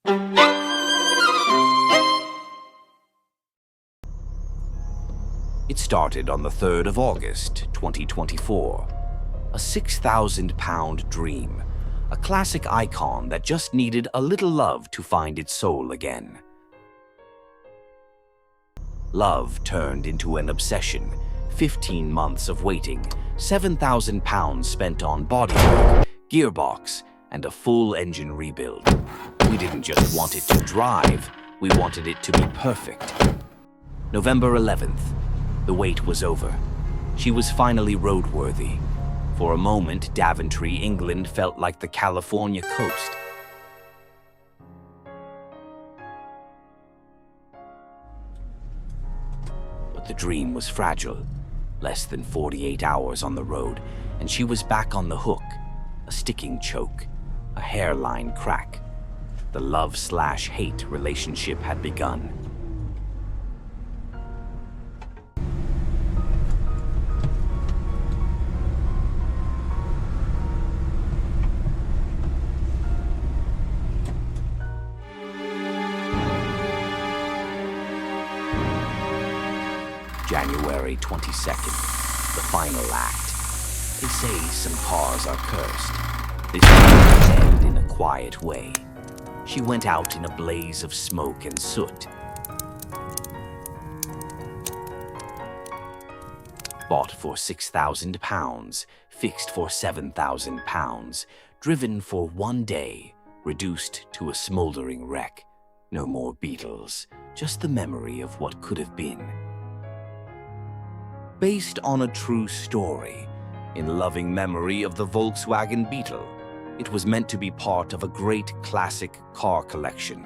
It started on the 3rd of August, 2024. A 6,000-pound dream, a classic icon that just needed a little love to find its soul again. Love turned into an obsession. 15 months of waiting, 7,000 pounds spent on bodywork, gearbox, and a full engine rebuild. We didn't just want it to drive, we wanted it to be perfect. November 11th. The wait was over. She was finally roadworthy. For a moment, Daventry, England felt like the California coast. But the dream was fragile. Less than 48 hours on the road, and she was back on the hook. A sticking choke, a hairline crack. The love/hate relationship had begun. January 22nd, the final act. They say some cars are cursed. This would end in a quiet way. She went out in a blaze of smoke and soot. Bought for 6,000 pounds, fixed for 7,000 pounds, driven for one day, reduced to a smoldering wreck. No more Beetles, just the memory of what could have been. Based on a true story, in loving memory of the Volkswagen Beetle. It was meant to be part of a great classic car collection.